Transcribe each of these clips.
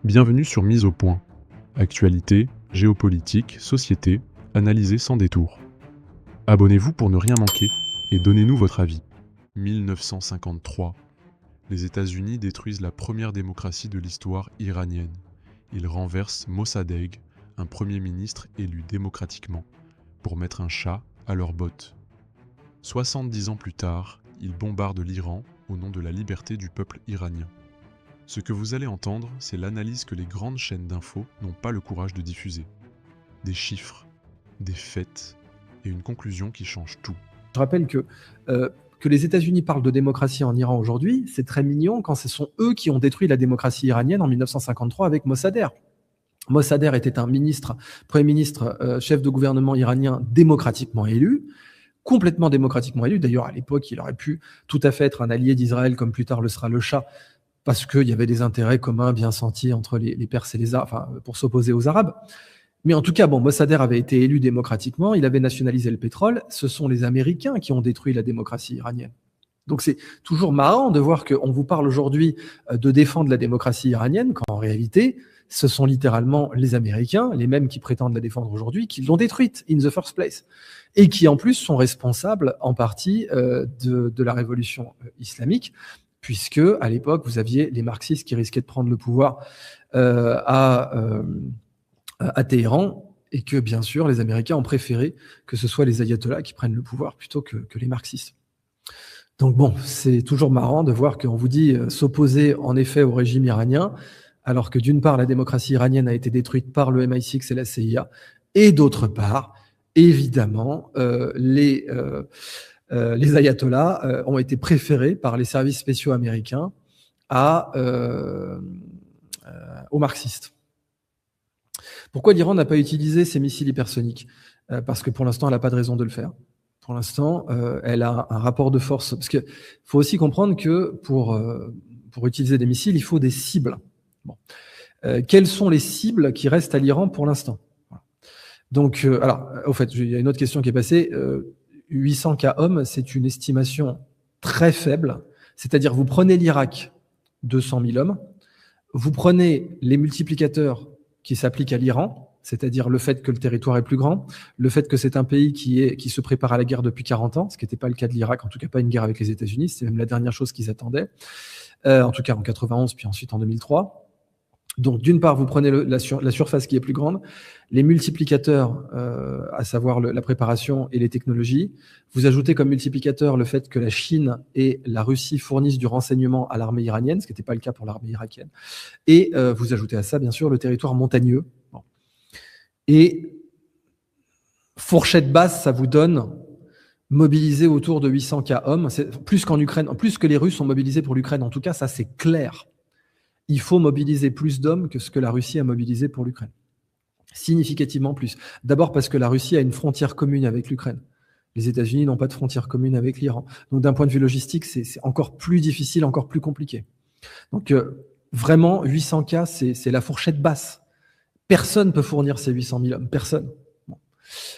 Bienvenue sur Mise au point. Actualité, géopolitique, société, analysée sans détour. Abonnez-vous pour ne rien manquer et donnez-nous votre avis. 1953. Les États-Unis détruisent la première démocratie de l'histoire iranienne. Ils renversent Mossadegh, un premier ministre élu démocratiquement, pour mettre un chat à leurs bottes. 70 ans plus tard, ils bombardent l'Iran au nom de la liberté du peuple iranien. Ce que vous allez entendre, c'est l'analyse que les grandes chaînes d'infos n'ont pas le courage de diffuser. Des chiffres, des faits et une conclusion qui change tout. Je rappelle que les États-Unis parlent de démocratie en Iran aujourd'hui, c'est très mignon quand ce sont eux qui ont détruit la démocratie iranienne en 1953 avec Mossadegh. Mossadegh était un premier ministre, chef de gouvernement iranien démocratiquement élu, complètement démocratiquement élu. D'ailleurs, à l'époque, il aurait pu tout à fait être un allié d'Israël, comme plus tard le sera le Shah, parce qu'il y avait des intérêts communs bien sentis entre les Perses et les Arabes, enfin, pour s'opposer aux Arabes. Mais en tout cas, Mossadegh avait été élu démocratiquement, il avait nationalisé le pétrole. Ce sont les Américains qui ont détruit la démocratie iranienne. Donc c'est toujours marrant de voir qu'on vous parle aujourd'hui de défendre la démocratie iranienne, quand en réalité, ce sont littéralement les Américains, les mêmes qui prétendent la défendre aujourd'hui, qui l'ont détruite in the first place. Et qui en plus sont responsables en partie de la révolution islamique, puisque à l'époque, vous aviez les marxistes qui risquaient de prendre le pouvoir à Téhéran, et que bien sûr les Américains ont préféré que ce soit les ayatollahs qui prennent le pouvoir plutôt que les marxistes. Donc c'est toujours marrant de voir qu'on vous dit s'opposer en effet au régime iranien, alors que d'une part la démocratie iranienne a été détruite par le MI6 et la CIA, et d'autre part, évidemment, les ayatollahs ont été préférés par les services spéciaux américains aux marxistes. Pourquoi l'Iran n'a pas utilisé ses missiles hypersoniques ? Parce que pour l'instant, elle n'a pas de raison de le faire. Pour l'instant, elle a un rapport de force. Parce qu'il faut aussi comprendre que pour utiliser des missiles, il faut des cibles. Quelles sont les cibles qui restent à l'Iran pour l'instant ? Donc, au fait, il y a une autre question qui est passée. 800 cas hommes, c'est une estimation très faible. C'est-à-dire, vous prenez l'Irak, 200 000 hommes, vous prenez les multiplicateurs qui s'appliquent à l'Iran, c'est-à-dire le fait que le territoire est plus grand, le fait que c'est un pays qui se prépare à la guerre depuis 40 ans, ce qui n'était pas le cas de l'Irak, en tout cas pas une guerre avec les États-Unis, c'est même la dernière chose qu'ils attendaient, en tout cas en 91, puis ensuite en 2003. Donc d'une part, vous prenez la surface qui est plus grande, les multiplicateurs, à savoir la préparation et les technologies, vous ajoutez comme multiplicateur le fait que la Chine et la Russie fournissent du renseignement à l'armée iranienne, ce qui n'était pas le cas pour l'armée irakienne, et vous ajoutez à ça bien sûr le territoire montagneux. Et fourchette basse, ça vous donne mobilisé autour de 800 cas hommes, c'est plus qu'en Ukraine, plus que les Russes sont mobilisés pour l'Ukraine, en tout cas ça c'est clair. Il faut mobiliser plus d'hommes que ce que la Russie a mobilisé pour l'Ukraine. Significativement plus. D'abord parce que la Russie a une frontière commune avec l'Ukraine. Les États-Unis n'ont pas de frontière commune avec l'Iran. Donc d'un point de vue logistique, c'est encore plus difficile, encore plus compliqué. Donc vraiment, 800 cas, c'est la fourchette basse. Personne ne peut fournir ces 800 000 hommes. Personne.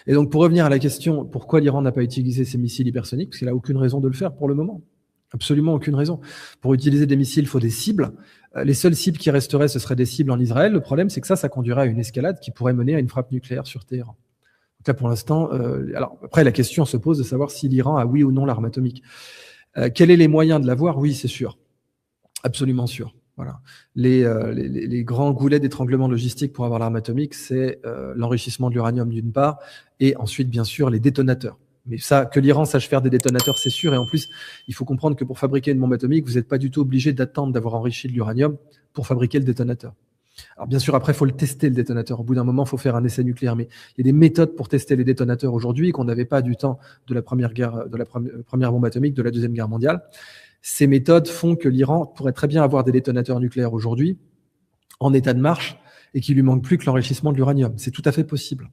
Et donc pour revenir à la question, pourquoi l'Iran n'a pas utilisé ses missiles hypersoniques ? Parce qu'il n'a aucune raison de le faire pour le moment. Absolument aucune raison. Pour utiliser des missiles, il faut des cibles. Les seules cibles qui resteraient, ce seraient des cibles en Israël. Le problème, c'est que ça conduirait à une escalade qui pourrait mener à une frappe nucléaire sur Téhéran. Donc là, pour l'instant, alors après, la question se pose de savoir si l'Iran a oui ou non l'arme atomique. Quels sont les moyens de l'avoir ? Oui, c'est sûr. Absolument sûr. Voilà. Les grands goulets d'étranglement logistique pour avoir l'arme atomique, c'est l'enrichissement de l'uranium d'une part, et ensuite, bien sûr, les détonateurs. Mais ça, que l'Iran sache faire des détonateurs, c'est sûr. Et en plus, il faut comprendre que pour fabriquer une bombe atomique, vous n'êtes pas du tout obligé d'attendre d'avoir enrichi de l'uranium pour fabriquer le détonateur. Alors bien sûr, après, il faut le tester, le détonateur. Au bout d'un moment, il faut faire un essai nucléaire. Mais il y a des méthodes pour tester les détonateurs aujourd'hui qu'on n'avait pas du temps de la première bombe atomique, de la Deuxième Guerre mondiale. Ces méthodes font que l'Iran pourrait très bien avoir des détonateurs nucléaires aujourd'hui en état de marche et qu'il lui manque plus que l'enrichissement de l'uranium. C'est tout à fait possible.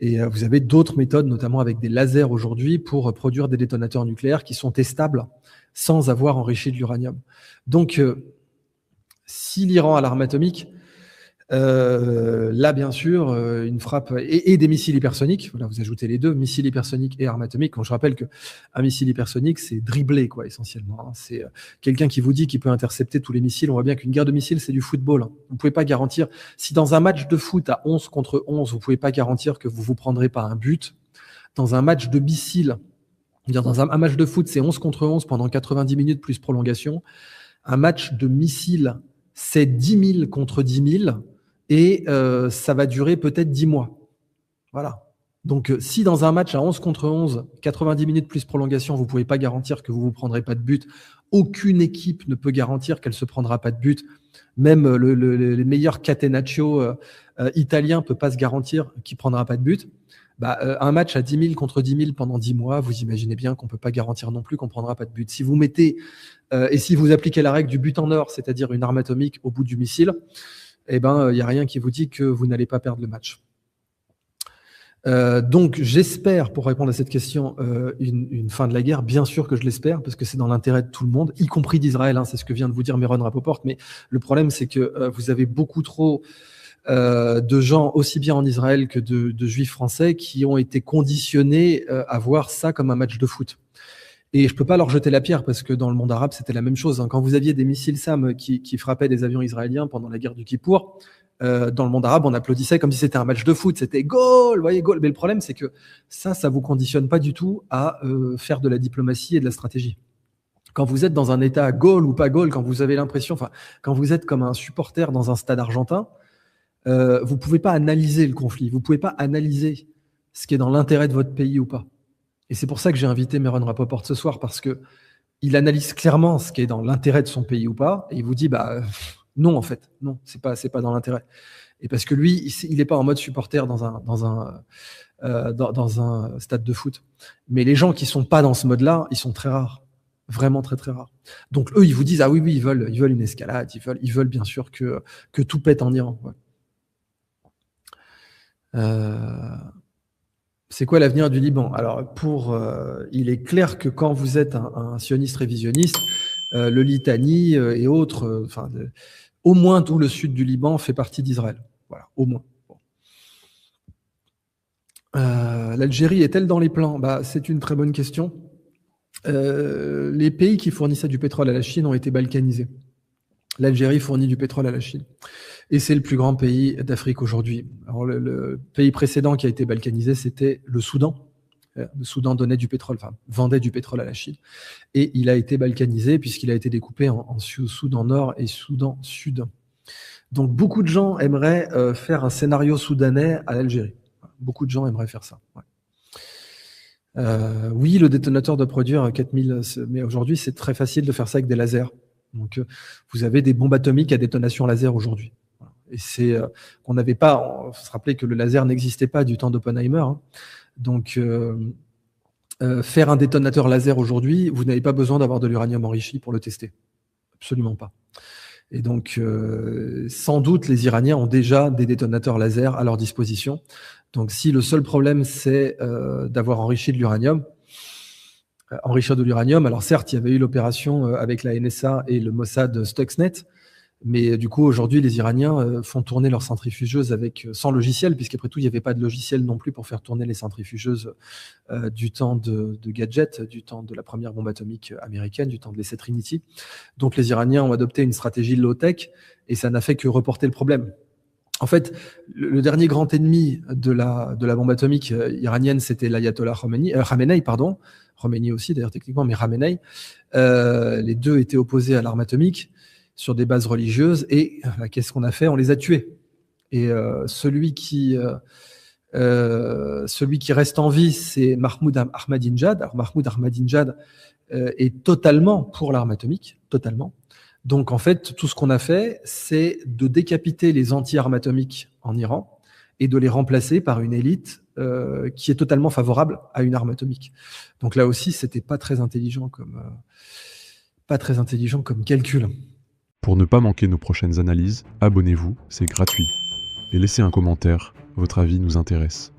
Et vous avez d'autres méthodes, notamment avec des lasers aujourd'hui, pour produire des détonateurs nucléaires qui sont testables sans avoir enrichi de l'uranium. Donc, si l'Iran a l'arme atomique, Là, bien sûr, une frappe et des missiles hypersoniques. Voilà, vous ajoutez les deux, missiles hypersoniques et armes atomiques. Quand je rappelle qu'un missile hypersonique, c'est dribbler, quoi, essentiellement. Hein. C'est quelqu'un qui vous dit qu'il peut intercepter tous les missiles. On voit bien qu'une guerre de missiles, c'est du football. Hein. Vous ne pouvez pas garantir, si dans un match de foot à 11 contre 11, vous ne pouvez pas garantir que vous vous prendrez pas un but, dans un match de missiles, dans un match de foot, c'est 11 contre 11 pendant 90 minutes plus prolongation. Un match de missiles, c'est 10 000 contre 10 000 et ça va durer peut-être 10 mois. Voilà. Donc, si dans un match à 11 contre 11, 90 minutes plus prolongation, vous ne pouvez pas garantir que vous ne vous prendrez pas de but, aucune équipe ne peut garantir qu'elle ne se prendra pas de but. Même les meilleurs catenaccio italiens ne peut pas se garantir qu'il ne prendra pas de but. Un match à 10 000 contre 10 000 pendant 10 mois, vous imaginez bien qu'on ne peut pas garantir non plus qu'on ne prendra pas de but. Si vous mettez, et si vous appliquez la règle du but en or, c'est-à-dire une arme atomique au bout du missile, il n'y a rien qui vous dit que vous n'allez pas perdre le match. Donc j'espère, pour répondre à cette question, une fin de la guerre. Bien sûr que je l'espère, parce que c'est dans l'intérêt de tout le monde, y compris d'Israël. Hein, c'est ce que vient de vous dire Meron Rapoport. Mais le problème, c'est que vous avez beaucoup trop de gens, aussi bien en Israël que de juifs français, qui ont été conditionnés à voir ça comme un match de foot. Et je peux pas leur jeter la pierre, parce que dans le monde arabe, c'était la même chose. Hein. Quand vous aviez des missiles SAM qui frappaient des avions israéliens pendant la guerre du Kippour, dans le monde arabe, on applaudissait comme si c'était un match de foot. C'était goal, voyez, goal. Mais le problème, c'est que ça vous conditionne pas du tout à faire de la diplomatie et de la stratégie. Quand vous êtes dans un état goal ou pas goal, quand vous avez l'impression, quand vous êtes comme un supporter dans un stade argentin, vous pouvez pas analyser le conflit. Vous pouvez pas analyser ce qui est dans l'intérêt de votre pays ou pas. Et c'est pour ça que j'ai invité Meron Rapoport ce soir, parce que il analyse clairement ce qui est dans l'intérêt de son pays ou pas, et il vous dit non, en fait, non, c'est pas dans l'intérêt. Et parce que lui, il n'est pas en mode supporter dans un stade de foot. Mais les gens qui sont pas dans ce mode-là, ils sont très rares, vraiment très très rares. Donc eux, ils vous disent oui, ils veulent une escalade, ils veulent bien sûr que tout pète en Iran. Ouais. C'est quoi l'avenir du Liban? Alors, il est clair que quand vous êtes un sioniste révisionniste, le Litanie et autres, au moins tout le sud du Liban fait partie d'Israël. Voilà, au moins. Bon. L'Algérie est-elle dans les plans? C'est une très bonne question. Les pays qui fournissaient du pétrole à la Chine ont été balkanisés. L'Algérie fournit du pétrole à la Chine. Et c'est le plus grand pays d'Afrique aujourd'hui. Alors le pays précédent qui a été balkanisé, c'était le Soudan. Le Soudan donnait du pétrole, vendait du pétrole à la Chine. Et il a été balkanisé puisqu'il a été découpé en Soudan Nord et Soudan Sud. Donc beaucoup de gens aimeraient faire un scénario soudanais à l'Algérie. Beaucoup de gens aimeraient faire ça. Ouais. Oui, le détonateur doit produire 4000, mais aujourd'hui c'est très facile de faire ça avec des lasers. Donc vous avez des bombes atomiques à détonation laser aujourd'hui. Et c'est qu'on n'avait pas. Il faut se rappeler que le laser n'existait pas du temps d'Oppenheimer. Hein. Donc faire un détonateur laser aujourd'hui, vous n'avez pas besoin d'avoir de l'uranium enrichi pour le tester. Absolument pas. Et donc sans doute les Iraniens ont déjà des détonateurs laser à leur disposition. Donc si le seul problème c'est d'avoir enrichi de l'uranium, alors certes il y avait eu l'opération avec la NSA et le Mossad Stuxnet, mais du coup aujourd'hui les Iraniens font tourner leurs centrifugeuses sans logiciel, puisqu'après tout il n'y avait pas de logiciel non plus pour faire tourner les centrifugeuses du temps de gadgets, du temps de la première bombe atomique américaine, du temps de l'essai Trinity. Donc les Iraniens ont adopté une stratégie low-tech et ça n'a fait que reporter le problème. En fait, le dernier grand ennemi de la bombe atomique iranienne, c'était l'ayatollah Khamenei, Khomeini aussi d'ailleurs techniquement, mais Khamenei. Les deux étaient opposés à l'arme atomique sur des bases religieuses, et qu'est-ce qu'on a fait? On les a tués. Et celui qui reste en vie, c'est Mahmoud Ahmadinejad. Alors Mahmoud Ahmadinejad est totalement pour l'arme atomique, totalement. Donc en fait, tout ce qu'on a fait, c'est de décapiter les anti-armes atomiques en Iran et de les remplacer par une élite qui est totalement favorable à une arme atomique. Donc là aussi, c'était pas très intelligent comme calcul. Pour ne pas manquer nos prochaines analyses, abonnez-vous, c'est gratuit. Et laissez un commentaire, votre avis nous intéresse.